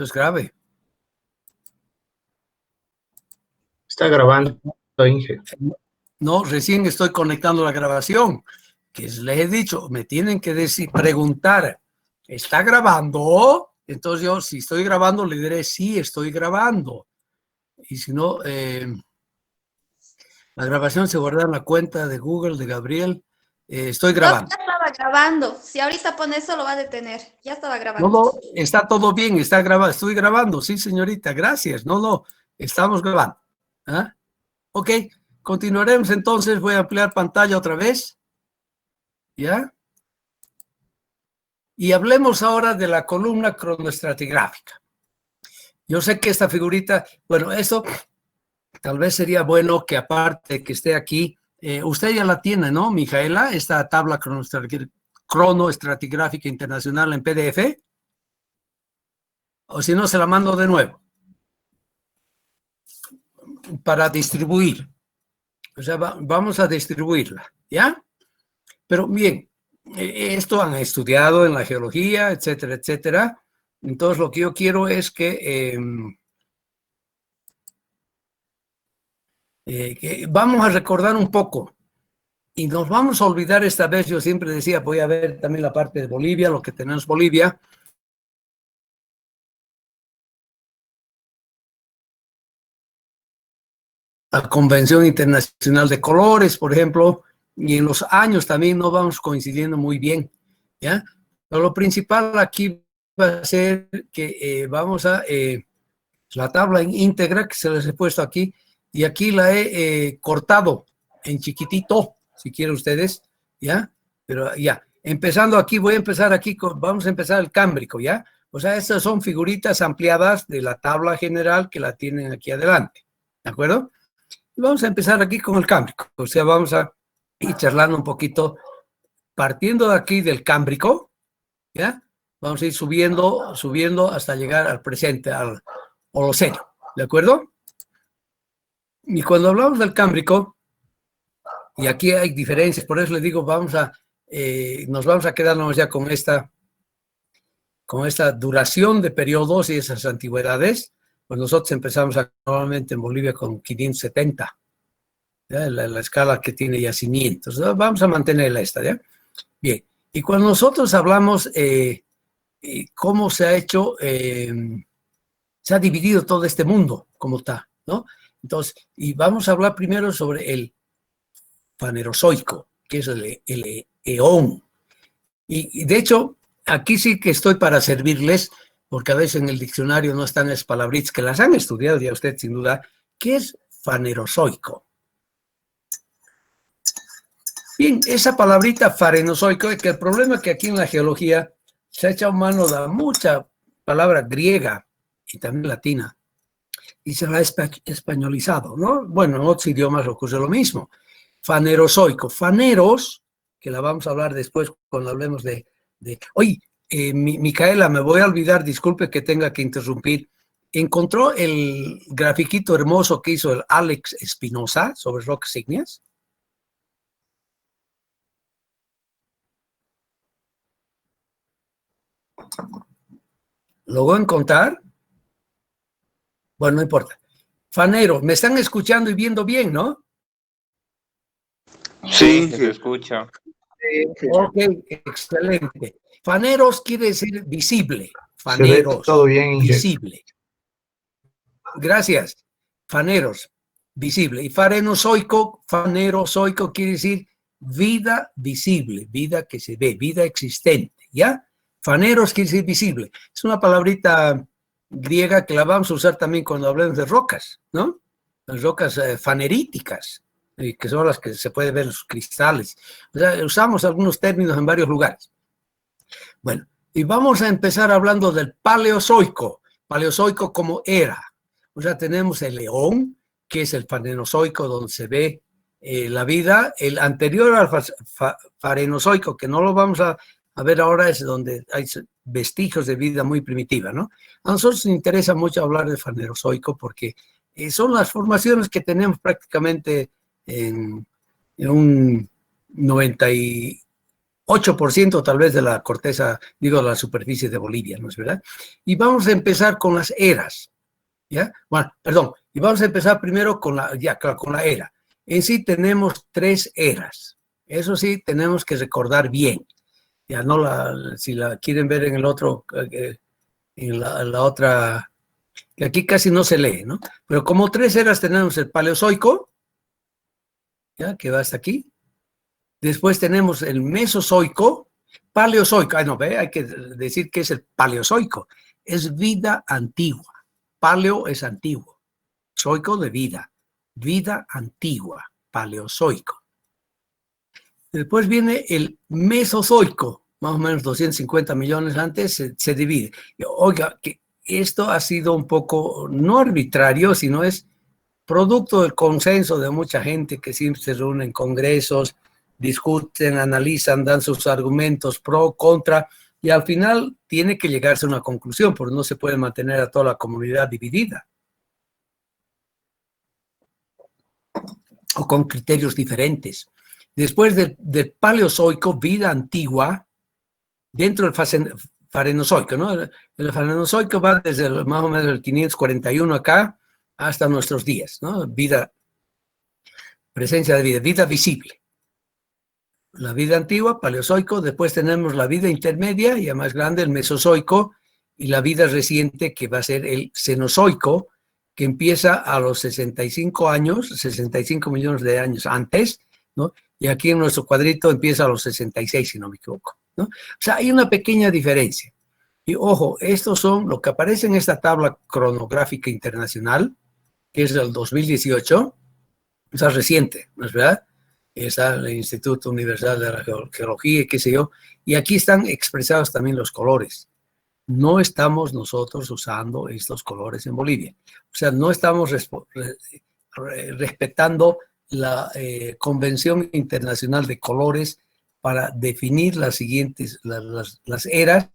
es grave. Está grabando, Inge. No, recién estoy conectando la grabación. Que les he dicho, me tienen que decir, preguntar, ¿está grabando? Entonces yo, si estoy grabando, le diré, sí, estoy grabando. Y si no, la grabación se guarda en la cuenta de Google de Gabriel. Estoy grabando. Ya estaba grabando. Si ahorita pone eso, lo va a detener. Ya estaba grabando. No, está todo bien, está grabado. Estoy grabando, sí, señorita, gracias. No, estamos grabando. ¿Ah? Ok, continuaremos entonces. Voy a ampliar pantalla otra vez. ¿Ya? Y hablemos ahora de la columna cronoestratigráfica. Yo sé que esta figurita, bueno, esto tal vez sería bueno que aparte que esté aquí, usted ya la tiene, ¿no, Mijaela? Esta tabla cronoestratigráfica internacional en PDF. O si no, se la mando de nuevo para distribuir. O sea, vamos a distribuirla, ¿ya? Pero bien, esto han estudiado en la geología, etcétera, etcétera. Entonces, lo que yo quiero es que vamos a recordar un poco y nos vamos a olvidar esta vez. Yo siempre decía, voy a ver también la parte de Bolivia, lo que tenemos Bolivia. La Convención Internacional de Colores, por ejemplo, y en los años también no vamos coincidiendo muy bien, ¿ya? Pero lo principal aquí va a ser que vamos a la tabla en íntegra que se les he puesto aquí, y aquí la he cortado en chiquitito, si quieren ustedes, ¿ya? Pero ya, empezando aquí, voy a empezar aquí, vamos a empezar el Cámbrico, ¿ya? O sea, estas son figuritas ampliadas de la tabla general que la tienen aquí adelante, ¿de acuerdo? Y vamos a empezar aquí con el Cámbrico, o sea, vamos a ir charlando un poquito, partiendo de aquí del Cámbrico, ¿ya? Vamos a ir subiendo hasta llegar al presente, al Holoceno, ¿de acuerdo? Y cuando hablamos del Cámbrico, y aquí hay diferencias, por eso les digo, nos vamos a quedarnos ya con esta duración de periodos y esas antigüedades. Pues nosotros empezamos actualmente en Bolivia con 570, ¿ya? La escala que tiene yacimientos. Vamos a mantenerla esta, ¿ya? Bien, y cuando nosotros hablamos cómo se ha hecho, se ha dividido todo este mundo como está, ¿no? Entonces, y vamos a hablar primero sobre el Fanerozoico, que es el eón. Y de hecho, aquí sí que estoy para servirles, porque a veces en el diccionario no están las palabritas que las han estudiado ya usted sin duda. ¿Qué es Fanerozoico? Bien, esa palabrita farenozoico, que el problema es que aquí en la geología se ha echado mano de mucha palabra griega y también latina, y se la ha españolizado, ¿no? Bueno, en otros idiomas ocurre lo mismo. Fanerozoico, faneros, que la vamos a hablar después cuando hablemos oye, Micaela, me voy a olvidar, disculpe que tenga que interrumpir. ¿Encontró el grafiquito hermoso que hizo el Alex Espinosa sobre rocas ígneas? ¿Logró encontrar? Bueno, no importa. Faneros, me están escuchando y viendo bien, ¿no? Sí, se escucha. Ok, excelente. Faneros quiere decir visible. Se ve Faneros, todo bien, Inge. visible. Gracias. Faneros, visible. Y fanerozoico quiere decir vida visible, vida que se ve, vida existente, ¿ya? Faneros quiere decir visible. Es una palabrita griega que la vamos a usar también cuando hablemos de rocas, ¿no? Las rocas faneríticas, que son las que se puede ver en los cristales. O sea, usamos algunos términos en varios lugares. Bueno, y vamos a empezar hablando del Paleozoico. Paleozoico como era. O sea, tenemos el Eón, que es el Fanerozoico, donde se ve la vida. El anterior al Farenozoico, que no lo vamos a ver ahora, es donde hay vestigios de vida muy primitiva, ¿no? A nosotros nos interesa mucho hablar del Fanerozoico porque son las formaciones que tenemos prácticamente en un 98% 8% tal vez de la corteza, digo, de la superficie de Bolivia, ¿no es verdad? Y vamos a empezar con las eras, ¿ya? Bueno, perdón, y vamos a empezar primero con con la era. En sí tenemos 3 eras. Eso sí, tenemos que recordar bien. Ya no si la quieren ver en el otro, en la otra, que aquí casi no se lee, ¿no? Pero como 3 eras tenemos el Paleozoico, ¿ya? Que va hasta aquí. Después tenemos el Mesozoico, Paleozoico. Ay, no, ve, hay que decir que es el Paleozoico. Es vida antigua. Paleo es antiguo. Zoico de vida. Vida antigua. Paleozoico. Después viene el Mesozoico. Más o menos 250 millones antes se divide. Oiga, que esto ha sido un poco, no arbitrario, sino es producto del consenso de mucha gente que siempre se reúne en congresos, discuten, analizan, dan sus argumentos pro, contra, y al final tiene que llegarse a una conclusión, porque no se puede mantener a toda la comunidad dividida o con criterios diferentes. Después del Paleozoico, vida antigua, dentro del Farenozoico, ¿no? El Farenozoico va desde más o menos el 541 acá hasta nuestros días, ¿no? Vida, presencia de vida, vida visible. La vida antigua, Paleozoico, después tenemos la vida intermedia, ya más grande, el Mesozoico, y la vida reciente, que va a ser el Cenozoico, que empieza a los 65 años, 65 millones de años antes, ¿no? Y aquí en nuestro cuadrito empieza a los 66, si no me equivoco, ¿no? O sea, hay una pequeña diferencia. Y ojo, estos son lo que aparece en esta tabla cronográfica internacional, que es del 2018, o sea, reciente, ¿no es verdad? Está el Instituto Universal de la Geología, qué sé yo, y aquí están expresados también los colores. No estamos nosotros usando estos colores en Bolivia. O sea, no estamos respetando la Convención Internacional de Colores para definir las siguientes, las eras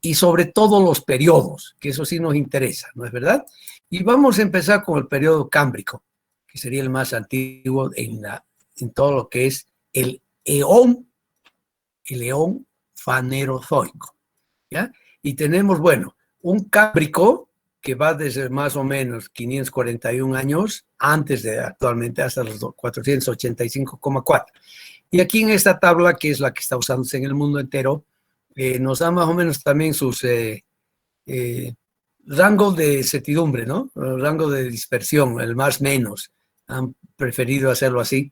y sobre todo los periodos, que eso sí nos interesa, ¿no es verdad? Y vamos a empezar con el periodo cámbrico, que sería el más antiguo en todo lo que es el eón fanerozoico, ¿ya? Y tenemos, bueno, un cámbrico que va desde más o menos 541 años, antes de actualmente hasta los 485,4. Y aquí en esta tabla, que es la que está usándose en el mundo entero, nos da más o menos también sus rangos de certidumbre, ¿no? El rango de dispersión, el más menos. Han preferido hacerlo así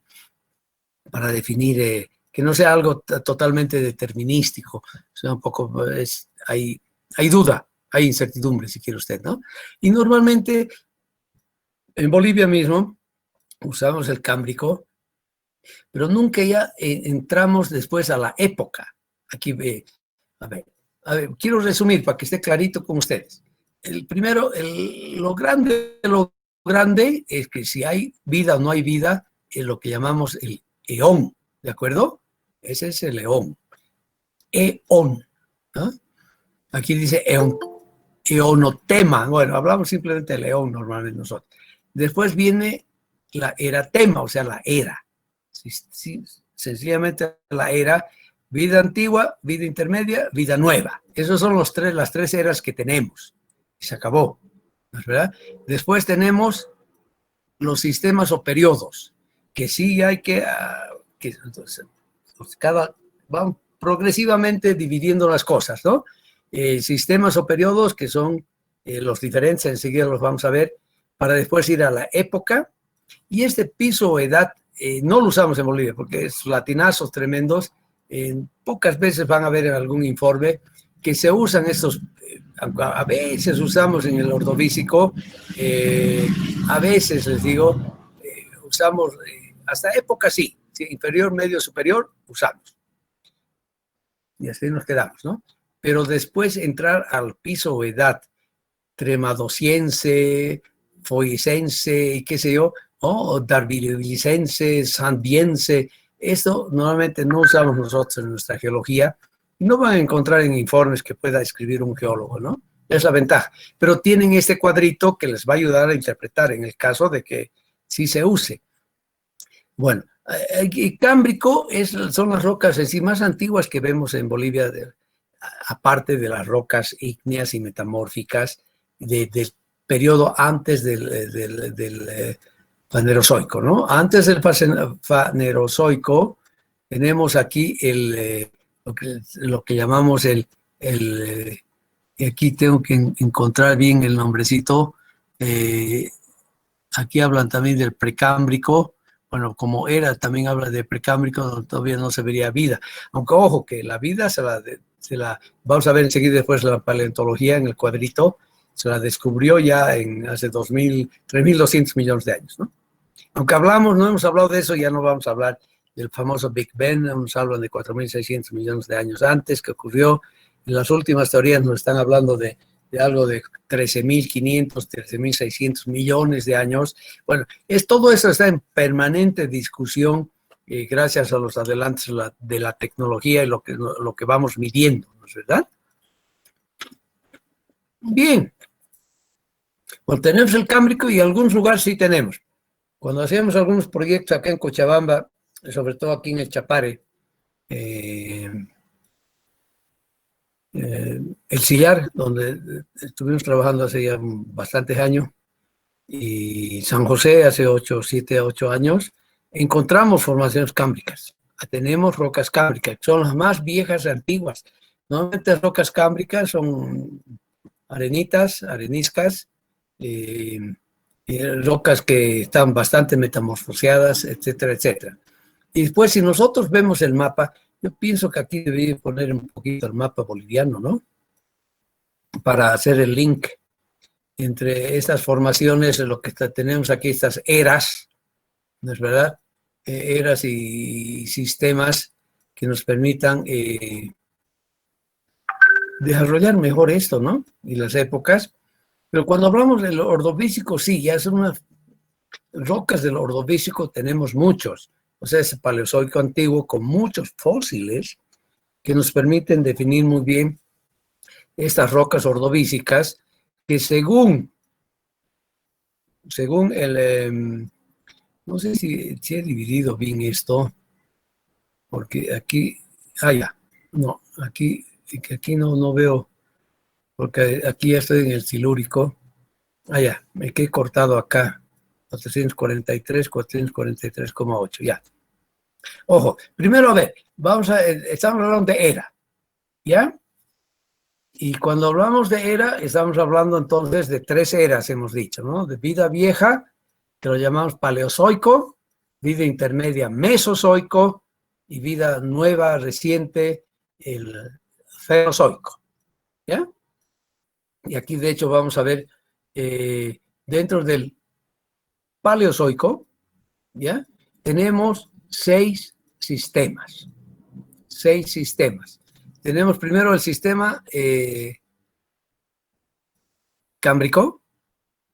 para definir que no sea algo totalmente determinístico, o sea, un poco hay duda, hay incertidumbre, si quiere usted, ¿no? Y normalmente en Bolivia mismo usamos el cámbrico, pero nunca ya entramos después a la época. Aquí a ver, quiero resumir para que esté clarito con ustedes. El primero, lo grande es que si hay vida o no hay vida, es lo que llamamos el eón, ¿de acuerdo? Ese es el eón. Eón, ¿no? Aquí dice eón, eonotema. Bueno, hablamos simplemente del eón normalmente nosotros. Después viene la eratema, o sea, la era. Sí, sencillamente la era, vida antigua, vida intermedia, vida nueva. Esas son las 3 eras que tenemos. Y se acabó, ¿no es verdad? Después tenemos los sistemas o periodos, que sí hay que entonces, van progresivamente dividiendo las cosas, ¿no? Sistemas o periodos que son los diferentes, enseguida los vamos a ver, para después ir a la época. Y este piso o edad no lo usamos en Bolivia porque es latinazos tremendos. Pocas veces van a ver en algún informe que se usan estos, a veces usamos en el ordovícico, a veces les digo, usamos, hasta época sí, inferior, medio, superior, usamos. Y así nos quedamos, ¿no? Pero después entrar al piso o edad tremadociense, foicense y qué sé yo, o darvilicense, sandiense, esto normalmente no usamos nosotros en nuestra geología. No van a encontrar en informes que pueda escribir un geólogo, ¿no? Es la ventaja. Pero tienen este cuadrito que les va a ayudar a interpretar en el caso de que sí se use. Bueno, Y cámbrico son las rocas en sí más antiguas que vemos en Bolivia, aparte de las rocas ígneas y metamórficas del periodo antes del fanerozoico, ¿no? Antes del fanerozoico tenemos aquí lo que llamamos y aquí tengo que encontrar bien el nombrecito. Aquí hablan también del precámbrico. Bueno, como era, también habla de precámbrico, donde todavía no se vería vida. Aunque, ojo, que la vida vamos a ver enseguida después la paleontología en el cuadrito, se la descubrió ya hace 3.200 millones de años, ¿no? Aunque no hemos hablado de eso, ya no vamos a hablar del famoso Big Bang, nos hablan de 4.600 millones de años antes que ocurrió. En las últimas teorías nos están hablando de algo de 13.500, 13.600 millones de años. Bueno, todo eso está en permanente discusión gracias a los adelantos de la tecnología y lo que vamos midiendo, ¿no es verdad? Bien. Bueno, tenemos el Cámbrico y algunos lugares sí tenemos. Cuando hacíamos algunos proyectos acá en Cochabamba, sobre todo aquí en el Chapare, el Sillar, donde estuvimos trabajando hace ya bastantes años, y San José hace 7 a 8 años, encontramos formaciones cámbricas. Tenemos rocas cámbricas, son las más viejas y antiguas. Normalmente las rocas cámbricas son arenitas, areniscas, rocas que están bastante metamorfoseadas, etcétera, etcétera. Y después, si nosotros vemos el mapa, yo pienso que aquí debería poner un poquito el mapa boliviano, ¿no? Para hacer el link entre estas formaciones, lo que tenemos aquí, estas eras, ¿no es verdad? Eras y sistemas que nos permitan desarrollar mejor esto, ¿no? Y las épocas. Pero cuando hablamos del Ordovícico, sí, ya son unas rocas del Ordovícico, tenemos muchos. O sea, es Paleozoico antiguo con muchos fósiles que nos permiten definir muy bien estas rocas ordovícicas que según no sé si he dividido bien esto, porque aquí, ya, no, aquí no veo, porque aquí ya estoy en el silúrico, ya, me quedé cortado acá, 443,8, ya. Ojo, primero a ver, estamos hablando de era, ¿ya? Y cuando hablamos de era, estamos hablando entonces de 3 eras, hemos dicho, ¿no? De vida vieja, que lo llamamos paleozoico, vida intermedia mesozoico y vida nueva, reciente, el cenozoico, ¿ya? Y aquí de hecho vamos a ver dentro del paleozoico, ¿ya? Tenemos 6 sistemas. 6 sistemas. Tenemos primero el sistema cámbrico,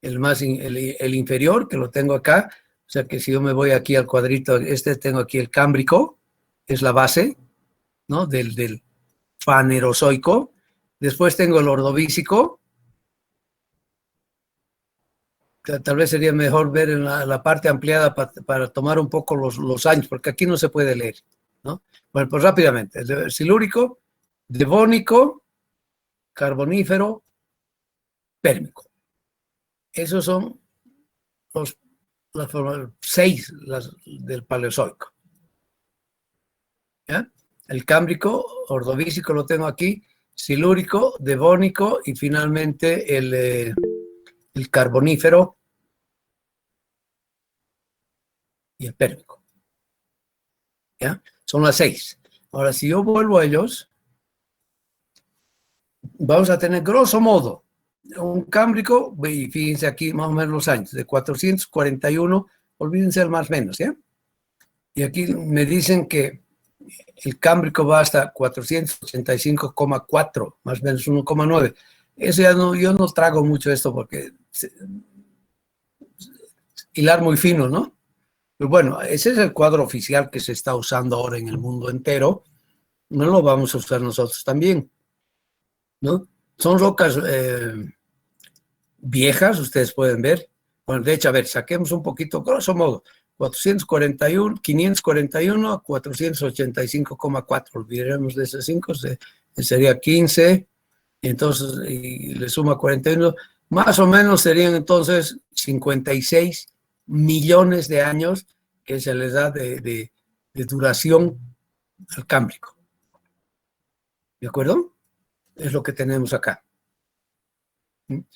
el inferior, que lo tengo acá. O sea que si yo me voy aquí al cuadrito, tengo aquí el cámbrico, es la base, ¿no? Del fanerozoico. Después tengo el ordovícico. Tal vez sería mejor ver en la parte ampliada para tomar un poco los años, porque aquí no se puede leer, ¿no? Bueno, pues rápidamente. El silúrico, devónico, carbonífero, pérmico. Esos son las 6 del Paleozoico. ¿Ya? El cámbrico, ordovícico lo tengo aquí, silúrico, devónico y finalmente el carbonífero y el pérmico. ¿Ya? Son las 6. Ahora, si yo vuelvo a ellos, vamos a tener grosso modo un cámbrico, y fíjense aquí más o menos los años, de 441, olvídense el más o menos, ¿ya? Y aquí me dicen que el cámbrico va hasta 485,4, más o menos 1,9. Eso ya no, yo no trago mucho esto porque hilar muy fino, ¿no? Pero bueno, ese es el cuadro oficial que se está usando ahora en el mundo entero. No lo vamos a usar nosotros también, ¿no? Son rocas viejas, ustedes pueden ver. Bueno, de hecho, a ver, saquemos un poquito, grosso modo, 541 a 485,4. Olvidaremos de esos 5, sería 15, entonces, y le suma 41, más o menos serían entonces 56 millones de años que se les da de duración al Cámbrico. ¿De acuerdo? Es lo que tenemos acá.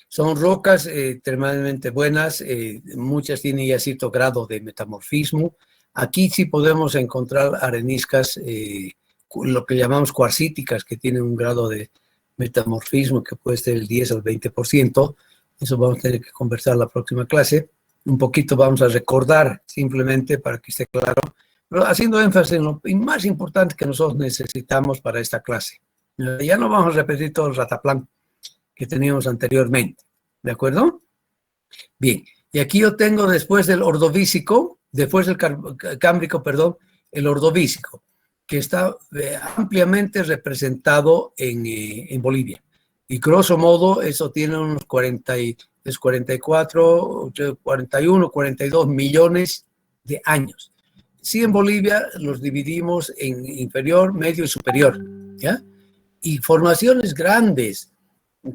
Son rocas extremadamente buenas, muchas tienen ya cierto grado de metamorfismo. Aquí sí podemos encontrar areniscas, lo que llamamos cuarcíticas, que tienen un grado de metamorfismo que puede ser el 10 al 20%. Eso vamos a tener que conversar la próxima clase. Un poquito vamos a recordar simplemente para que esté claro, pero haciendo énfasis en lo más importante que nosotros necesitamos para esta clase. Ya no vamos a repetir todo el rataplán que teníamos anteriormente, ¿de acuerdo? Bien, y aquí yo tengo después del ordovícico, después del cámbrico, perdón, el ordovícico, que está ampliamente representado en Bolivia. Y grosso modo, eso tiene unos 44, 41, 42 millones de años. Sí, en Bolivia los dividimos en inferior, medio y superior, ¿ya? Y formaciones grandes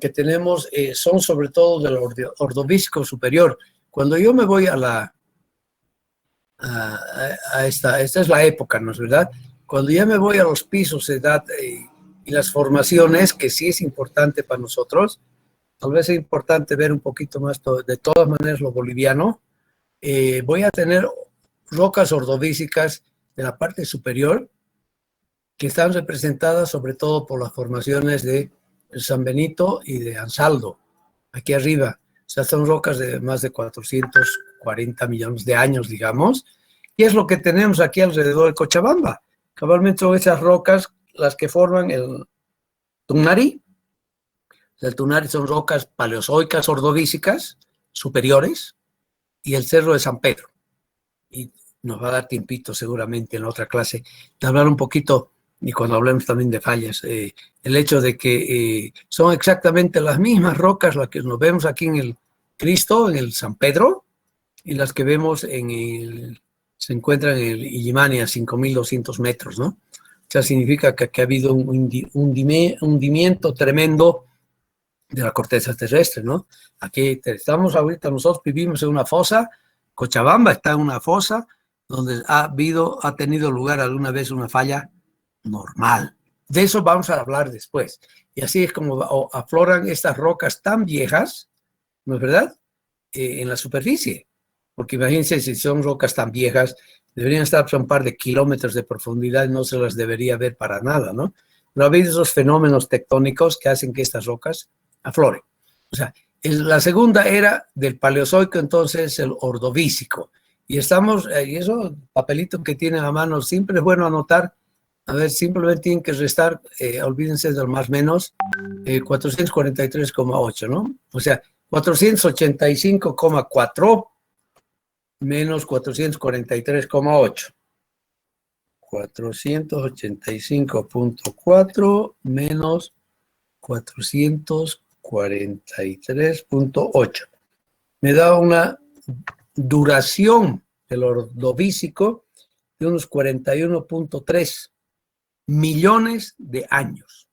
que tenemos son sobre todo del ordovícico superior. Cuando yo me voy a esta es la época, ¿no es verdad? Cuando ya me voy a los pisos de edad y las formaciones, que sí es importante para nosotros, tal vez es importante ver un poquito más, de todas maneras, lo boliviano, voy a tener rocas ordovícicas de la parte superior, que están representadas sobre todo por las formaciones de San Benito y de Ansaldo, aquí arriba. O sea, son rocas de más de 440 millones de años, digamos. ¿Qué es lo que tenemos aquí alrededor de Cochabamba? Cabalmente son esas rocas las que forman el Tunari. El Tunari son rocas paleozoicas ordovícicas superiores y el Cerro de San Pedro. Y nos va a dar tiempito seguramente en la otra clase de hablar un poquito, y cuando hablemos también de fallas, el hecho de que son exactamente las mismas rocas las que nos vemos aquí en el Cristo, en el San Pedro, y las que vemos se encuentran en el Illimani a 5.200 metros, ¿no? O sea, significa que ha habido un hundimiento tremendo de la corteza terrestre, ¿no? Aquí estamos ahorita, nosotros vivimos en una fosa, Cochabamba está en una fosa donde ha tenido lugar alguna vez una falla normal. De eso vamos a hablar después. Y así es como afloran estas rocas tan viejas, ¿no es verdad? En la superficie. Porque imagínense, si son rocas tan viejas, deberían estar a un par de kilómetros de profundidad y no se las debería ver para nada, ¿no? Pero ha habido esos fenómenos tectónicos que hacen que estas rocas afloren. O sea, la segunda era del Paleozoico, entonces el Ordovícico. Y estamos, y eso, papelito que tienen a mano, siempre es bueno anotar. A ver, simplemente tienen que restar, olvídense del más menos, 443,8, ¿no? O sea, 485,4 menos 443,8. 485,4 menos 443,8. Me da una duración del ordovícico de unos 41,3 millones de años.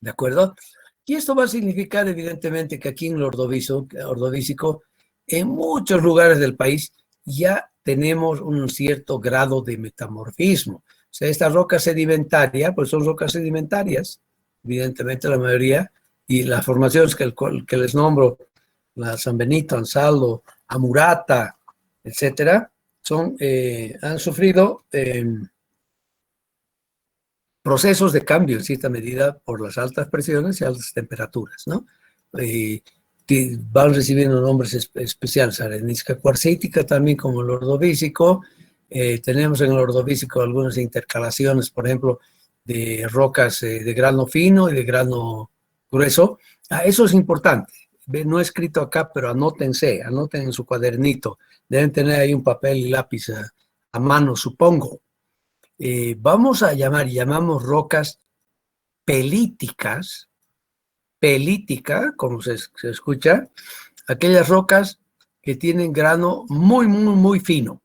¿De acuerdo? Y esto va a significar, evidentemente, que aquí en el ordovícico, en muchos lugares del país, ya tenemos un cierto grado de metamorfismo. O sea, esta roca sedimentaria, pues son rocas sedimentarias, evidentemente la mayoría, y las formaciones que les nombro, la San Benito, Ansaldo, Amurata, etcétera, han sufrido procesos de cambio en cierta medida por las altas presiones y altas temperaturas, ¿no? Van recibiendo nombres especiales, arenisca cuarcítica también como el ordovícico. Tenemos en el ordovícico algunas intercalaciones, por ejemplo, de rocas de grano fino y de grano grueso. Eso es importante. No he escrito acá, pero anoten en su cuadernito. Deben tener ahí un papel y lápiz a mano, supongo. Vamos a llamamos rocas pelíticas, como se escucha, aquellas rocas que tienen grano muy, muy, muy fino.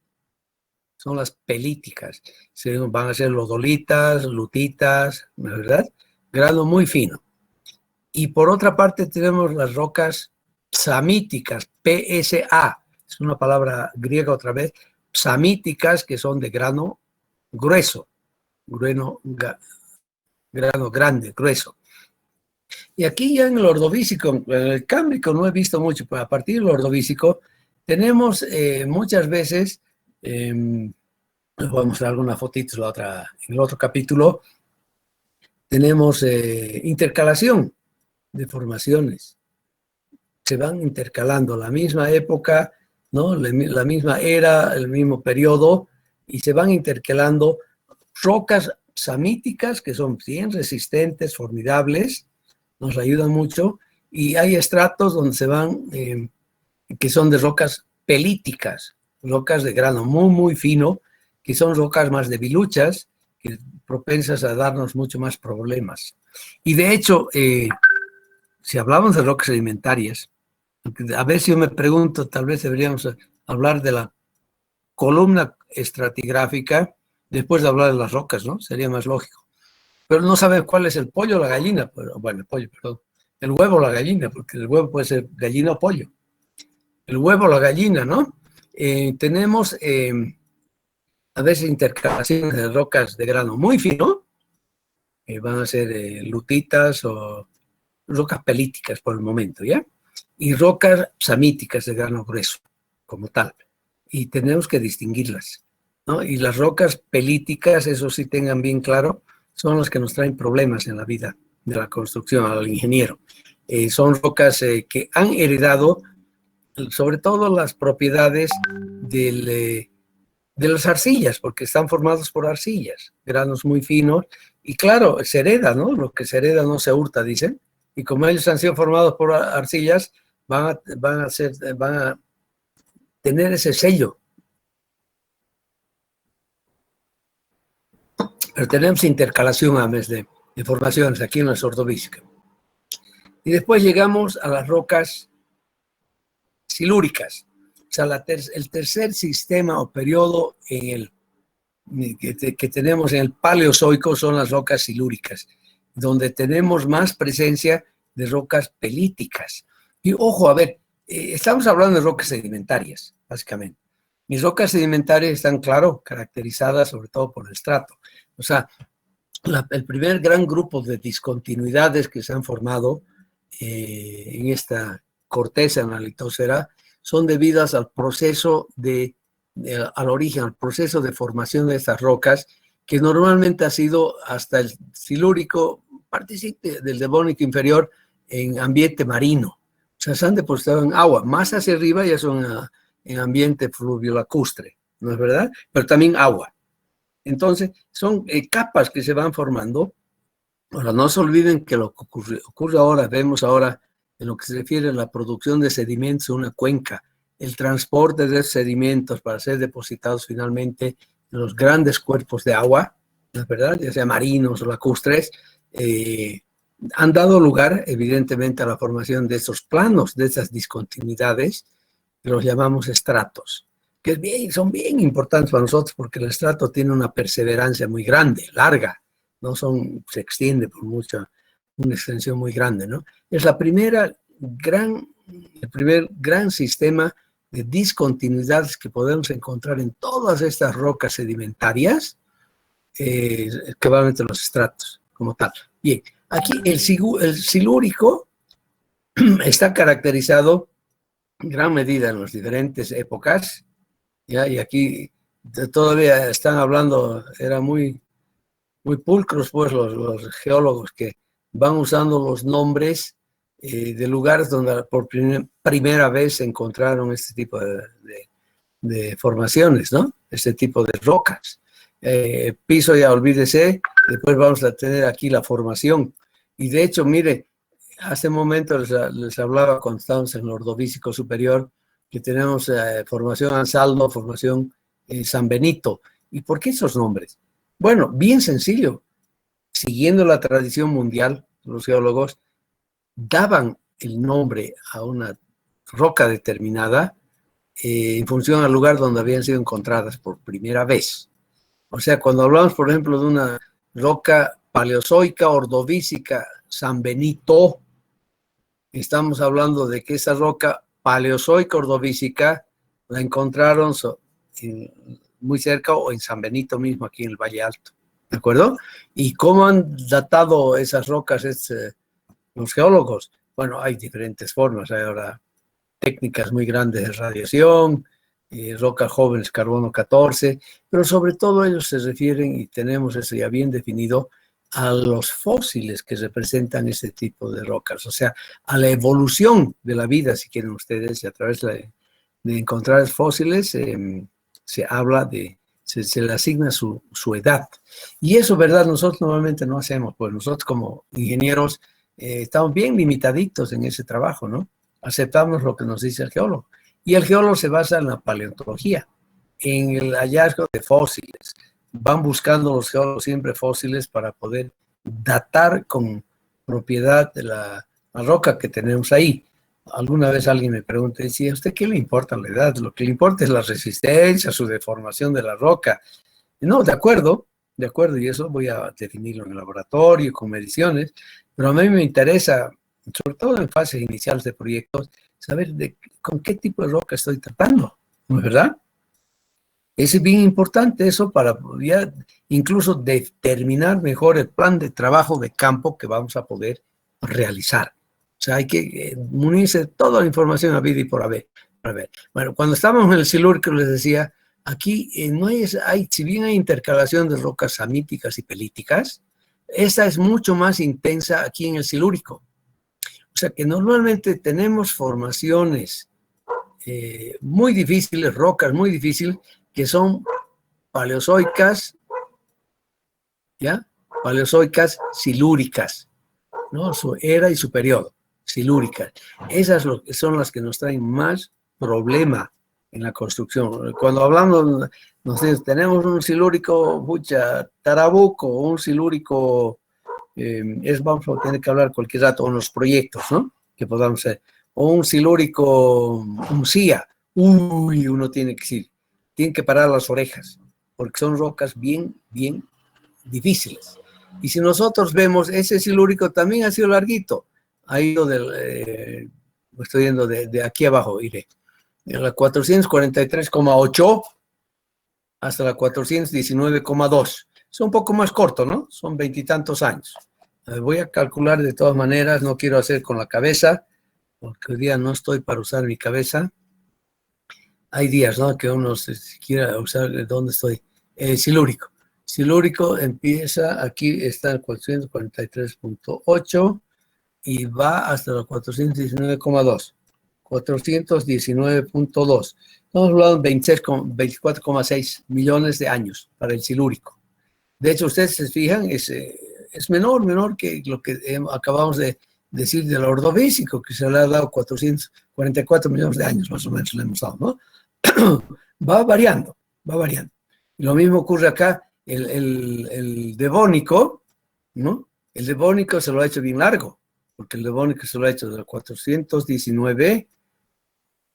son las pelíticas. Van a ser lodolitas, lutitas, ¿verdad? Grano muy fino. Y por otra parte tenemos las rocas psamíticas, PSA, es una palabra griega otra vez, psamíticas, que son de grano grueso, grano grande, grueso. Y aquí ya en el Ordovícico, en el Cámbrico no he visto mucho, pero a partir del Ordovícico tenemos muchas veces, les voy a mostrar algunas fotitos en el otro capítulo, tenemos intercalación de formaciones. Se van intercalando la misma época, ¿no? La misma era, el mismo periodo, y se van intercalando rocas samíticas que son bien resistentes, formidables, nos ayudan mucho, y hay estratos donde se van, que son de rocas pelíticas, rocas de grano muy, muy fino, que son rocas más debiluchas, que propensas a darnos mucho más problemas. Y de hecho, si hablamos de rocas sedimentarias, a veces yo me pregunto, tal vez deberíamos hablar de la columna estratigráfica después de hablar de las rocas, ¿no? Sería más lógico. Pero no saben cuál es el pollo o la gallina. Bueno, el pollo, perdón. El huevo o la gallina, porque el huevo puede ser gallina o pollo. El huevo o la gallina, ¿no? Tenemos a veces intercalaciones de rocas de grano muy fino, van a ser lutitas o rocas pelíticas por el momento, ¿ya? Y rocas psamíticas de grano grueso, como tal. Y tenemos que distinguirlas, ¿no? Y las rocas pelíticas, eso sí tengan bien claro, son las que nos traen problemas en la vida de la construcción al ingeniero. Son rocas que han heredado sobre todo las propiedades de las arcillas, porque están formados por arcillas, granos muy finos, y claro, se hereda, ¿no? Lo que se hereda no se hurta, dicen, y como ellos han sido formados por arcillas, van a tener ese sello. Pero tenemos intercalación a mes de formaciones aquí en la Ordovícica. Y después llegamos a las rocas silúricas. O sea, el tercer sistema o periodo que tenemos en el Paleozoico son las rocas silúricas, donde tenemos más presencia de rocas pelíticas. Y ojo, a ver, estamos hablando de rocas sedimentarias, básicamente. Mis rocas sedimentarias están, claro, caracterizadas sobre todo por el estrato. O sea, el primer gran grupo de discontinuidades que se han formado en esta corteza, en la litósfera, son debidas al proceso al origen, al proceso de formación de estas rocas, que normalmente ha sido hasta el silúrico, participe del devónico inferior en ambiente marino. O sea, se han depositado en agua, más hacia arriba ya son en ambiente fluviolacustre, ¿no es verdad? Pero también agua. Entonces, son capas que se van formando. Ahora, no se olviden que lo que ocurre ahora, vemos ahora en lo que se refiere a la producción de sedimentos en una cuenca, el transporte de esos sedimentos para ser depositados finalmente en los grandes cuerpos de agua, ¿no es verdad? Ya sea marinos o lacustres, han dado lugar, evidentemente, a la formación de estos planos, de estas discontinuidades, que los llamamos estratos, que son bien importantes para nosotros porque el estrato tiene una perseverancia muy grande, larga, no se extiende por una extensión muy grande, ¿no? Es el primer gran sistema de discontinuidades que podemos encontrar en todas estas rocas sedimentarias que van entre los estratos, como tal. Bien, aquí el silúrico está caracterizado en gran medida en las diferentes épocas, ¿ya? Y aquí todavía están hablando, era muy pulcros, pues, los geólogos que van usando los nombres de lugares donde por primera vez se encontraron este tipo de formaciones, ¿no? Este tipo de rocas. Piso ya olvídese, después vamos a tener aquí la formación. Y de hecho, mire, hace un momento les hablaba cuando estábamos en el Ordovícico Superior, que tenemos formación Ansaldo, formación San Benito. ¿Y por qué esos nombres? Bueno, bien sencillo. Siguiendo la tradición mundial, los geólogos daban el nombre a una roca determinada en función al lugar donde habían sido encontradas por primera vez. O sea, cuando hablamos, por ejemplo, de una roca paleozoica ordovícica San Benito, estamos hablando de que esa roca paleozoica ordovícica la encontraron muy cerca o en San Benito mismo, aquí en el Valle Alto. ¿De acuerdo? ¿Y cómo han datado esas rocas los geólogos? Bueno, hay diferentes formas. Hay ahora técnicas muy grandes de radiación, rocas jóvenes carbono 14, pero sobre todo ellos se refieren, y tenemos eso ya bien definido, a los fósiles que representan ese tipo de rocas, o sea, a la evolución de la vida, si quieren ustedes, y a través de encontrar fósiles, se habla de, se le asigna su edad. Y eso, ¿verdad? Nosotros normalmente no hacemos, pues nosotros como ingenieros estamos bien limitaditos en ese trabajo, ¿no? Aceptamos lo que nos dice el geólogo. Y el geólogo se basa en la paleontología, en el hallazgo de fósiles. Van buscando los geólogos siempre fósiles para poder datar con propiedad de la roca que tenemos ahí. Alguna vez alguien me pregunta, ¿a usted qué le importa la edad? Lo que le importa es la resistencia, su deformación de la roca. No, de acuerdo, y eso voy a definirlo en el laboratorio, con mediciones, pero a mí me interesa, sobre todo en fases iniciales de proyectos, saber con qué tipo de roca estoy tratando, ¿no es verdad? Es bien importante eso para ya incluso determinar mejor el plan de trabajo de campo que vamos a poder realizar. O sea, hay que munirse de toda la información a vida y por haber. Bueno, cuando estábamos en el silúrico, les decía, aquí no si bien hay intercalación de rocas samíticas y pelíticas, esta es mucho más intensa aquí en el silúrico. O sea que normalmente tenemos formaciones muy difíciles, rocas muy difíciles, que son paleozoicas, ¿ya? Paleozoicas silúricas, ¿no? Su era y su periodo, silúricas. Esas son las que nos traen más problema en la construcción. Cuando hablamos, tenemos un silúrico, Tarabuco, un silúrico, vamos a tener que hablar cualquier rato en los proyectos, ¿no? Que podamos hacer. O un silúrico, un CIA, uno tiene que decir, tienen que parar las orejas, porque son rocas bien, bien difíciles. Y si nosotros vemos, ese silúrico también ha sido larguito, ha ido estoy viendo de aquí abajo, iré, de la 443,8 hasta la 419,2. Es un poco más corto, ¿no? Son 20 y tantos años. Voy a calcular de todas maneras, no quiero hacer con la cabeza, porque hoy día no estoy para usar mi cabeza. Hay días, ¿no? Que uno quiera usar de dónde estoy. Silúrico. Silúrico empieza, aquí está el 443,8 y va hasta el 419,2. 419,2. Estamos hablando de 24,6 millones de años para el silúrico. De hecho, ustedes se fijan, es menor que lo que acabamos de decir del ordovícico, que se le ha dado 444 millones de años, más o menos le hemos dado, ¿no? Va variando. Y lo mismo ocurre acá, el devónico, ¿no? El devónico se lo ha hecho bien largo, porque el devónico se lo ha hecho de 419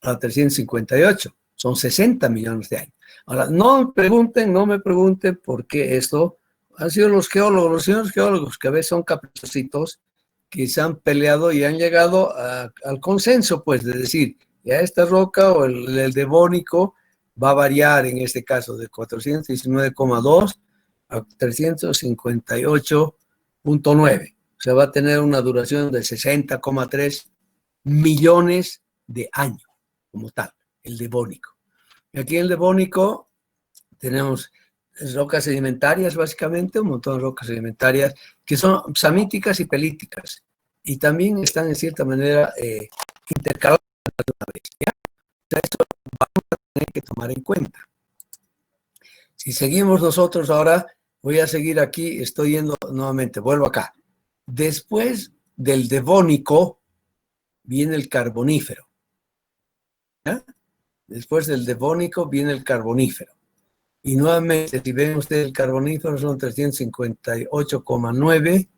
a 358, son 60 millones de años. Ahora, no me pregunten por qué esto han sido los señores geólogos, que a veces son caprichositos, que se han peleado y han llegado al consenso, pues, de decir, ya esta roca o el devónico va a variar en este caso de 419,2 a 358,9. O sea, va a tener una duración de 60,3 millones de años como tal, el devónico. Y aquí en el devónico tenemos rocas sedimentarias, básicamente, un montón de rocas sedimentarias que son samíticas y pelíticas. Y también están, en cierta manera, intercaladas una vez, ¿ya? O sea, esto vamos a tener que tomar en cuenta. Si seguimos nosotros ahora, voy a seguir aquí, estoy yendo nuevamente, vuelvo acá. Después del devónico viene el carbonífero. ¿Ya? Después del devónico viene el carbonífero. Y nuevamente, si ven ustedes el carbonífero, son 358,9,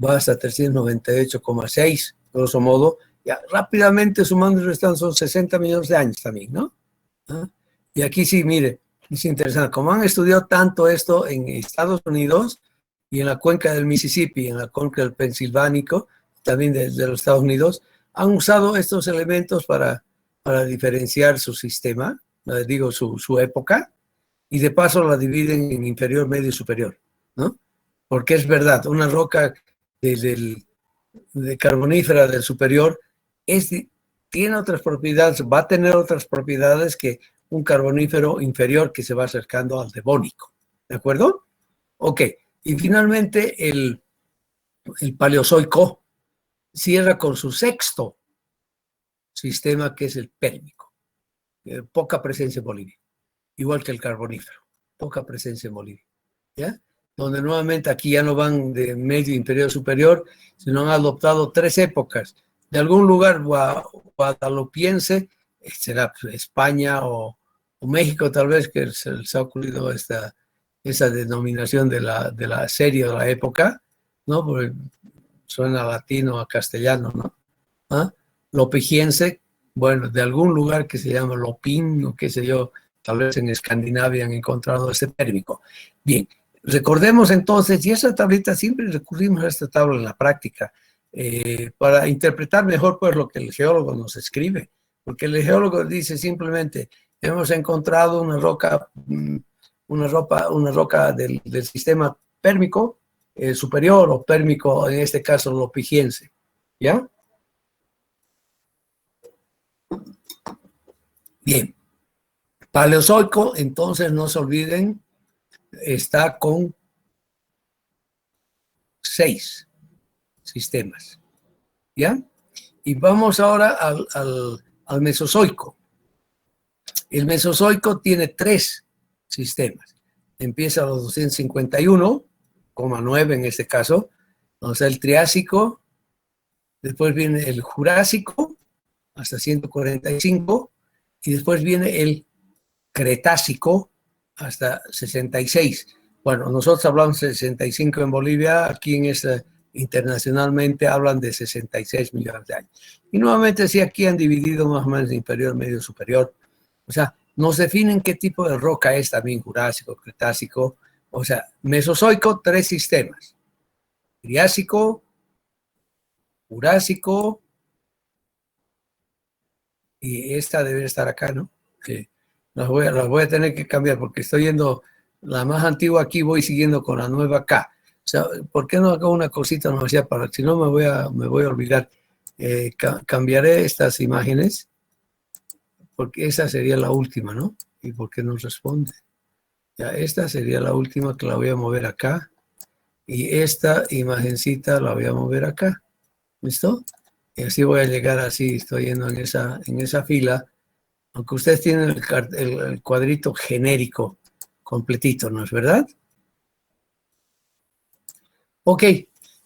va hasta 398,6, grosso modo. Ya rápidamente sumando y restando son 60 millones de años también, ¿no? ¿Ah? Y aquí sí, mire, es interesante. Como han estudiado tanto esto en Estados Unidos y en la cuenca del Mississippi, en la cuenca del Pensilvánico, también de los Estados Unidos, han usado estos elementos para diferenciar su sistema, digo, su época, y de paso la dividen en inferior, medio y superior, ¿no? Porque es verdad, una roca de carbonífera del superior tiene otras propiedades, va a tener otras propiedades que un carbonífero inferior que se va acercando al devónico, ¿de acuerdo? Ok, y finalmente el paleozoico cierra con su sexto sistema, que es el pérmico. Poca presencia en Bolivia, igual que el carbonífero, poca presencia en Bolivia, ¿ya? Donde nuevamente aquí ya no van de medio, inferior, superior, sino han adoptado 3 épocas. De algún lugar guadalupiense, será España o México tal vez, que se les ha ocurrido esa denominación de la serie de la época, ¿no? Porque suena a latino, a castellano, ¿no? ¿Ah? Lopigiense, bueno, de algún lugar que se llama Lopin, o qué sé yo, tal vez en Escandinavia han encontrado ese térmico. Bien, recordemos entonces, y esa tablita, siempre recurrimos a esta tabla en la práctica, para interpretar mejor pues lo que el geólogo nos escribe, porque el geólogo dice simplemente, hemos encontrado una roca del sistema pérmico superior, o pérmico, en este caso lopigiense, ¿ya? Bien, paleozoico, entonces no se olviden, está con 6 sistemas, ¿ya? Y vamos ahora al Mesozoico. El Mesozoico tiene 3 sistemas. Empieza a los 251,9 en este caso, o sea, el Triásico, después viene el Jurásico, hasta 145, y después viene el Cretácico, hasta 66. Bueno, nosotros hablamos de 65 en Bolivia, aquí internacionalmente hablan de 66 millones de años. Y nuevamente, sí, aquí han dividido más o menos inferior, medio, superior. O sea, nos definen qué tipo de roca es también, Jurásico, Cretácico. O sea, Mesozoico, 3 sistemas. Triásico, Jurásico, y esta debe estar acá, ¿no? Las voy a tener que cambiar porque estoy yendo la más antigua aquí, voy siguiendo con la nueva acá. O sea, ¿por qué no hago una cosita? No decía, para si no me voy a olvidar. Cambiaré estas imágenes porque esa sería la última, ¿no? ¿Y por qué no responde? Ya, esta sería la última, que la voy a mover acá, y esta imagencita la voy a mover acá. ¿Listo? Y así voy a llegar, así estoy yendo en esa fila, aunque ustedes tienen el cuadrito genérico completito, ¿no es verdad? Ok,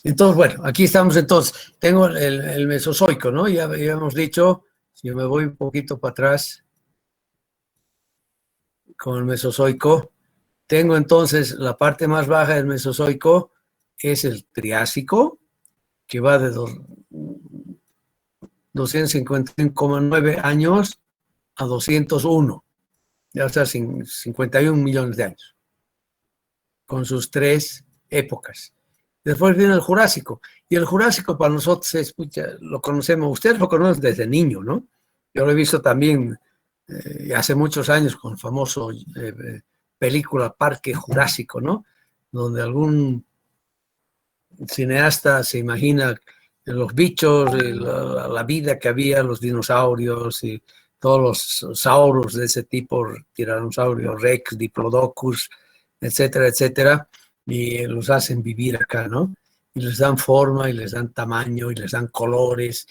entonces, bueno, aquí estamos entonces. Tengo el Mesozoico, ¿no? Ya habíamos dicho, si yo me voy un poquito para atrás con el Mesozoico, tengo entonces la parte más baja del Mesozoico, es el Triásico, que va de 251,9 años a 201, ya sea 51 millones de años, con sus 3 épocas. Después viene el Jurásico, y el Jurásico para nosotros lo conocemos, ustedes lo conocen desde niño, ¿no? Yo lo he visto también hace muchos años con el famoso película Parque Jurásico, ¿no? Donde algún cineasta se imagina los bichos, la vida que había, los dinosaurios y todos los sauros de ese tipo, Tiranosaurio Rex, Diplodocus, etcétera, etcétera, y los hacen vivir acá, ¿no? Y les dan forma, y les dan tamaño, y les dan colores,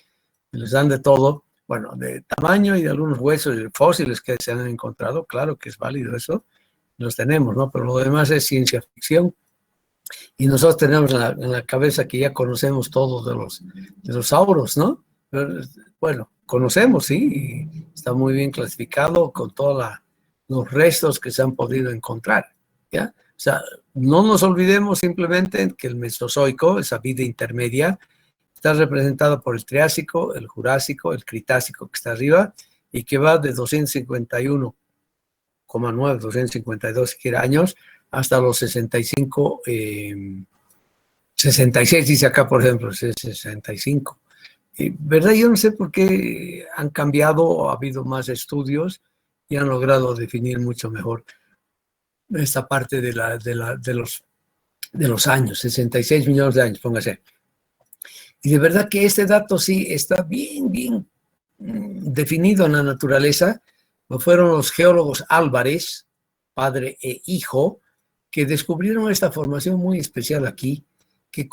y les dan de todo. Bueno, de tamaño y de algunos huesos y fósiles que se han encontrado, claro que es válido eso, los tenemos, ¿no? Pero lo demás es ciencia ficción. Y nosotros tenemos en la cabeza que ya conocemos todos de los sauros, ¿no? Pero, bueno, conocemos, sí, y está muy bien clasificado con todos los restos que se han podido encontrar, ¿ya? O sea, no nos olvidemos simplemente que el Mesozoico, esa vida intermedia, está representado por el Triásico, el Jurásico, el Cretácico que está arriba, y que va de 251 2,9, 252 si quiere, años, hasta los 65, 66, dice acá, por ejemplo, 65. ¿Verdad? Yo no sé por qué han cambiado, ha habido más estudios y han logrado definir mucho mejor esta parte de los años, 66 millones de años, póngase. Y de verdad que este dato sí está bien definido en la naturaleza. Fueron los geólogos Álvarez, padre e hijo, que descubrieron esta formación muy especial aquí, que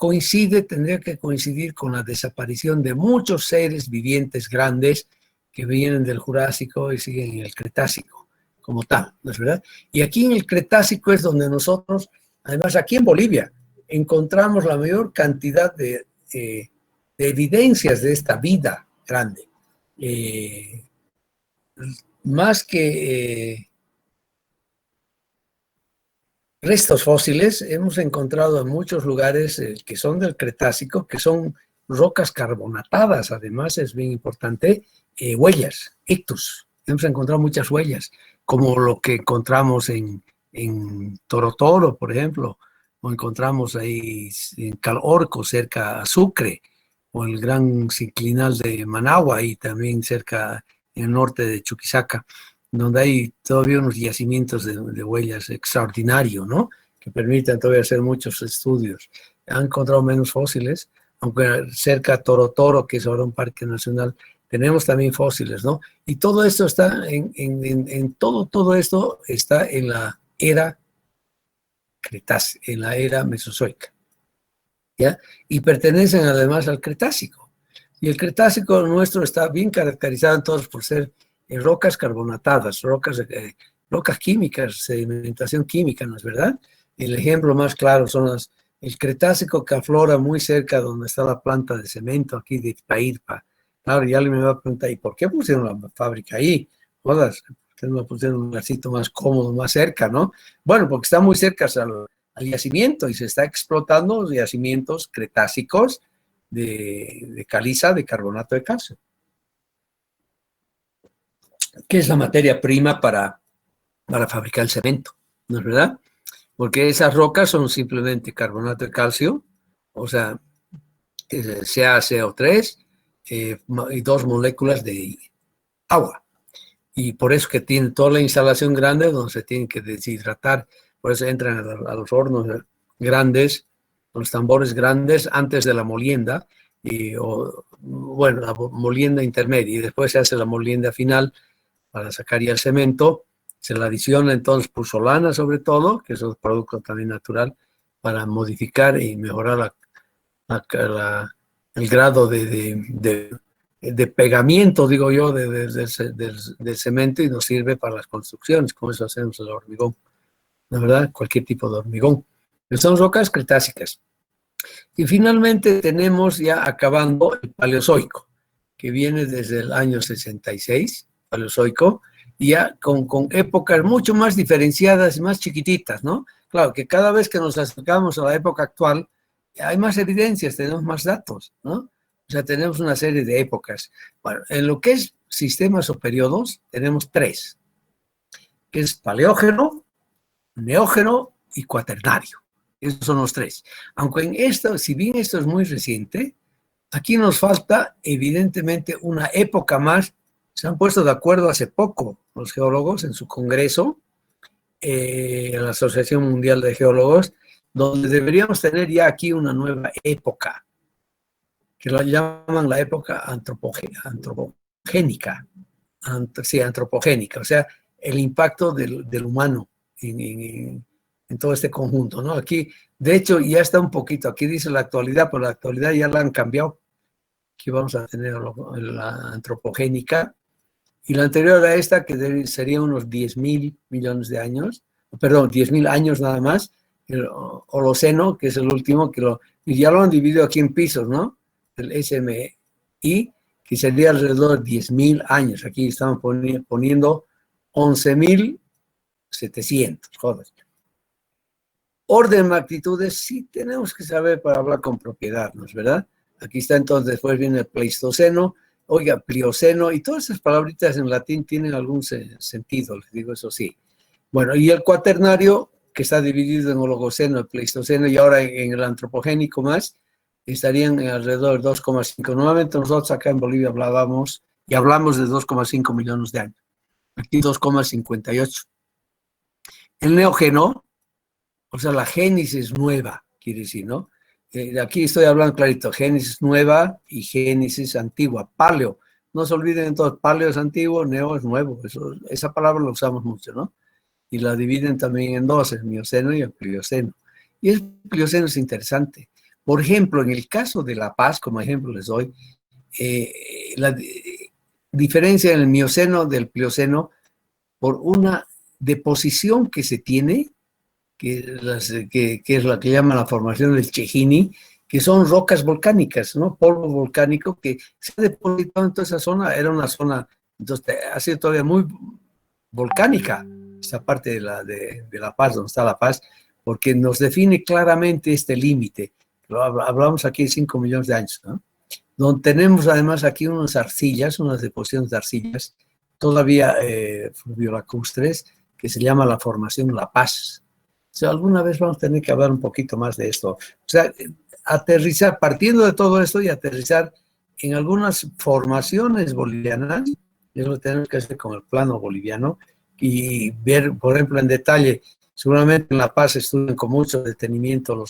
tendría que coincidir con la desaparición de muchos seres vivientes grandes que vienen del Jurásico y siguen en el Cretácico, como tal, ¿no es verdad? Y aquí en el Cretácico es donde nosotros, además aquí en Bolivia, encontramos la mayor cantidad de evidencias de esta vida grande. Más que restos fósiles, hemos encontrado en muchos lugares que son del Cretácico, que son rocas carbonatadas, además es bien importante, huellas, ictus. Hemos encontrado muchas huellas, como lo que encontramos en Torotoro, por ejemplo, o encontramos ahí en Calorco, cerca a Sucre, o el gran sinclinal de Managua, y también cerca en el norte de Chuquisaca, donde hay todavía unos yacimientos de huellas extraordinarios, ¿no? Que permiten todavía hacer muchos estudios. Han encontrado menos fósiles, aunque cerca a Torotoro, que es ahora un parque nacional, tenemos también fósiles, ¿no? Y todo esto está todo esto está en la era Cretácica, en la era Mesozoica, ¿ya? Y pertenecen además al Cretácico. Y el Cretácico nuestro está bien caracterizado entonces por ser rocas carbonatadas, rocas químicas, sedimentación química, ¿no es verdad? El ejemplo más claro son el Cretácico que aflora muy cerca donde está la planta de cemento aquí de Pairpa. Claro, ya me va a preguntar, ¿y por qué pusieron la fábrica ahí? Jodas, ¿por qué no la pusieron en un lugarcito más cómodo, más cerca, no? Bueno, porque está muy cerca al yacimiento y se está explotando los yacimientos cretácicos de caliza de carbonato de calcio, que es la materia prima para fabricar el cemento, ¿no es verdad? Porque esas rocas son simplemente carbonato de calcio, o sea, CaCO3 y 2 moléculas de agua. Y por eso que tiene toda la instalación grande donde se tienen que deshidratar, por eso entran a los hornos grandes, los tambores grandes antes de la molienda, la molienda intermedia, y después se hace la molienda final para sacar ya el cemento. Se le adiciona entonces puzzolana sobre todo, que es un producto también natural, para modificar y mejorar el grado de pegamiento, digo yo, del cemento, y nos sirve para las construcciones. Con eso hacemos el hormigón, la verdad, cualquier tipo de hormigón. Son rocas cretácicas. Y finalmente tenemos ya acabando el Paleozoico, que viene desde el año 66, Paleozoico, y ya con épocas mucho más diferenciadas y más chiquititas, ¿no? Claro que cada vez que nos acercamos a la época actual, hay más evidencias, tenemos más datos, ¿no? O sea, tenemos una serie de épocas. Bueno, en lo que es sistemas o periodos, tenemos 3, que es Paleógeno, Neógeno y Cuaternario. Esos son los 3. Aunque en esto, si bien esto es muy reciente, aquí nos falta evidentemente una época más. Se han puesto de acuerdo hace poco los geólogos en su congreso, la Asociación Mundial de Geólogos, donde deberíamos tener ya aquí una nueva época, que la llaman la época antropogénica, antropogénica, o sea, el impacto del humano en todo este conjunto, ¿no? Aquí, de hecho, ya está un poquito, aquí dice la actualidad, pero la actualidad ya la han cambiado. Aquí vamos a tener la antropogénica, y la anterior a esta, que sería unos 10.000 millones de años, perdón, 10.000 años nada más, el Holoceno, que es el último, y ya lo han dividido aquí en pisos, ¿no? El SMI, que sería alrededor de 10.000 años. Aquí estamos poniendo 11.700, joder. Orden de magnitudes sí tenemos que saber para hablar con propiedad, ¿no es verdad? Aquí está entonces, después viene el Pleistoceno, oiga, Plioceno, y todas esas palabritas en latín tienen algún sentido, les digo eso sí. Bueno, y el cuaternario, que está dividido en Oligoceno, el Pleistoceno y ahora en el antropogénico más, estarían alrededor de 2,5. Nuevamente nosotros acá en Bolivia hablamos de 2,5 millones de años. Aquí 2,58. El neógeno, o sea, la génesis nueva, quiere decir, ¿no? Aquí estoy hablando clarito, génesis nueva y génesis antigua, paleo. No se olviden entonces, paleo es antiguo, neo es nuevo. Esa palabra la usamos mucho, ¿no? Y la dividen también en dos, el mioceno y el plioceno. Y el plioceno es interesante. Por ejemplo, en el caso de La Paz, como ejemplo les doy, la diferencia en el mioceno del plioceno por una deposición que se tiene, que es la que llama la formación del Chejini, que son rocas volcánicas, ¿no? Polvo volcánico que se ha depositado en toda esa zona, era una zona, entonces ha sido todavía muy volcánica, esta parte de La Paz, donde está La Paz, porque nos define claramente este límite. Hablamos aquí de 5 millones de años, ¿no? Donde tenemos además aquí unas arcillas, unas deposiciones de arcillas, todavía fluviolacustres, que se llama la formación La Paz. O sea, alguna vez vamos a tener que hablar un poquito más de esto. O sea, aterrizar, partiendo de todo esto y aterrizar en algunas formaciones bolivianas, es lo que tenemos que hacer con el plano boliviano, y ver, por ejemplo, en detalle, seguramente en La Paz estudian con mucho detenimiento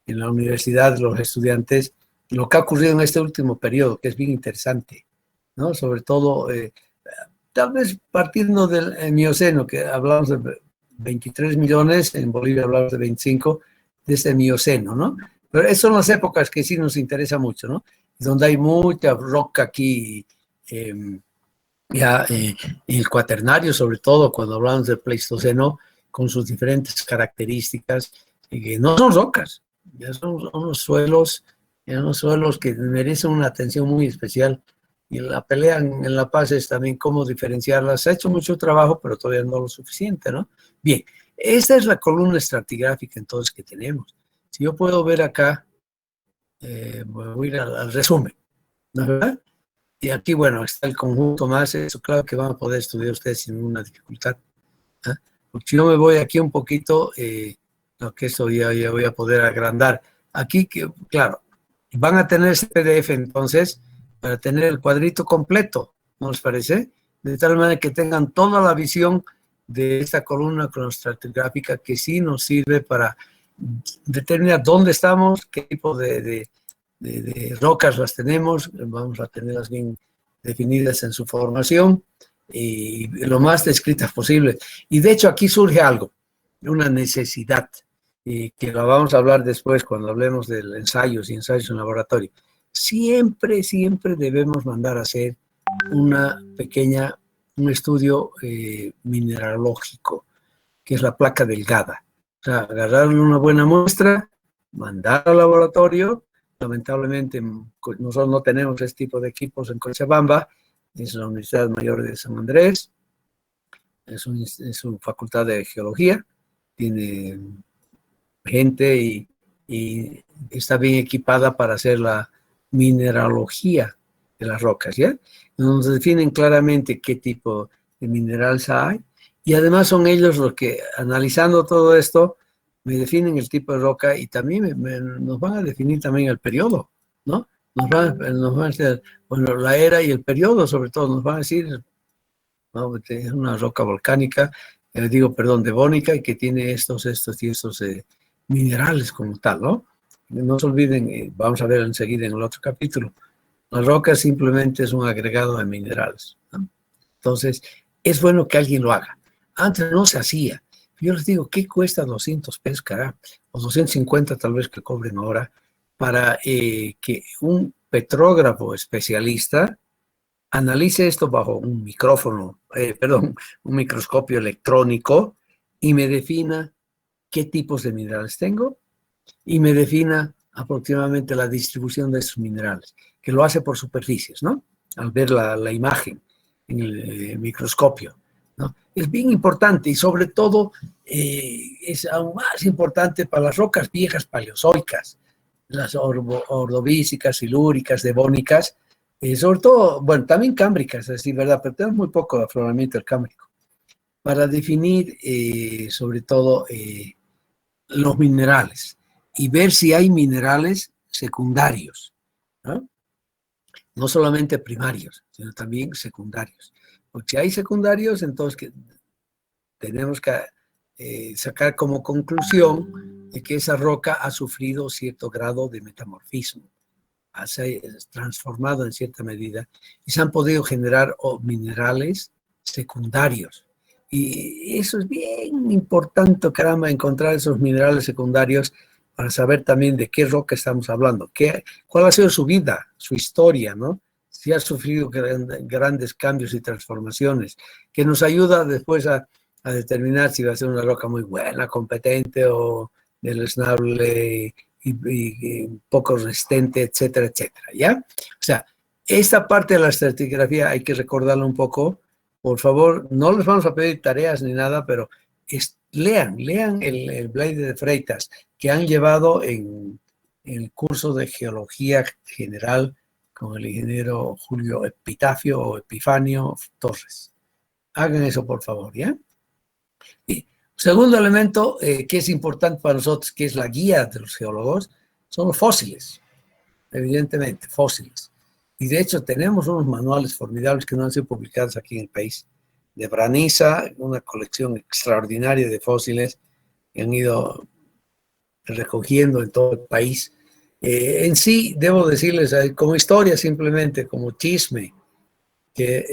en la universidad los estudiantes, lo que ha ocurrido en este último periodo, que es bien interesante, ¿no? Sobre todo, tal vez partiendo del Mioceno, que hablamos de 23 millones, en Bolivia hablamos de 25, de este Mioceno, ¿no? Pero esas son las épocas que sí nos interesa mucho, ¿no? Donde hay mucha roca aquí, el cuaternario, sobre todo cuando hablamos del Pleistoceno, con sus diferentes características, que no son rocas, ya son unos suelos que merecen una atención muy especial. Y la pelea en La Paz es también cómo diferenciarlas. Se ha hecho mucho trabajo, pero todavía no lo suficiente, ¿no? Bien, esta es la columna estratigráfica entonces que tenemos. Si yo puedo ver acá, voy a ir al resumen, ¿no es verdad? Y aquí, bueno, está el conjunto más, eso claro que van a poder estudiar ustedes sin ninguna dificultad. ¿Eh? Porque si no me voy aquí un poquito, no, que eso ya voy a poder agrandar. Aquí, claro, van a tener ese PDF entonces para tener el cuadrito completo, ¿no les parece? De tal manera que tengan toda la visión de esta columna cronoestratigráfica que sí nos sirve para determinar dónde estamos, qué tipo de rocas las tenemos, vamos a tenerlas bien definidas en su formación y lo más descritas posible. Y de hecho aquí surge algo, una necesidad, que la vamos a hablar después cuando hablemos de ensayos y ensayos en laboratorio. Siempre debemos mandar a hacer un estudio mineralógico, que es la placa delgada. O sea, agarrar una buena muestra, mandar al laboratorio. Lamentablemente nosotros no tenemos este tipo de equipos en Cochabamba, es la Universidad Mayor de San Andrés, es su facultad de geología, tiene gente y está bien equipada para hacer la mineralogía de las rocas, ¿ya? Nos definen claramente qué tipo de minerales hay y además son ellos los que, analizando todo esto, me definen el tipo de roca y también nos van a definir también el periodo, ¿no? Nos van a decir, bueno, la era y el periodo sobre todo, nos van a decir, ¿no? Es una roca volcánica, devónica, y que tiene estos minerales como tal, ¿no? No se olviden, vamos a ver enseguida en el otro capítulo, la roca simplemente es un agregado de minerales, ¿no? Entonces, es bueno que alguien lo haga. Antes no se hacía. Yo les digo, ¿qué cuesta 200 pesos, carajo? O 250 tal vez que cobren ahora, para que un petrógrafo especialista analice esto bajo un un microscopio electrónico y me defina qué tipos de minerales tengo y me defina aproximadamente la distribución de esos minerales, que lo hace por superficies, ¿no? Al ver la imagen en el microscopio, ¿no? Es bien importante y sobre todo es aún más importante para las rocas viejas paleozoicas, las ordovícicas, silúricas, devónicas, sobre todo, bueno, también cámbricas, es decir, ¿verdad? Pero tenemos muy poco afloramiento del cámbrico. para definir sobre todo los minerales y ver si hay minerales secundarios, ¿no? No solamente primarios, sino también secundarios. Porque si hay secundarios, entonces tenemos que sacar como conclusión de que esa roca ha sufrido cierto grado de metamorfismo, se ha transformado en cierta medida y se han podido generar minerales secundarios. Y eso es bien importante, caramba, encontrar esos minerales secundarios para saber también de qué roca estamos hablando, cuál ha sido su vida, su historia, ¿no? Si ha sufrido grandes cambios y transformaciones, que nos ayuda después a determinar si va a ser una roca muy buena, competente o deleznable y poco resistente, etcétera, etcétera, ¿ya? O sea, esta parte de la estratigrafía hay que recordarla un poco. Por favor, no les vamos a pedir tareas ni nada, pero lean el Blade de Freitas que han llevado en el curso de Geología General con el ingeniero Julio Epitafio o Epifanio Torres. Hagan eso, por favor, ¿ya? Y segundo elemento que es importante para nosotros, que es la guía de los geólogos, son los fósiles, evidentemente, fósiles. Y de hecho tenemos unos manuales formidables que no han sido publicados aquí en el país, de Braniza, una colección extraordinaria de fósiles que han ido recogiendo en todo el país. En sí, debo decirles, como historia simplemente, como chisme, que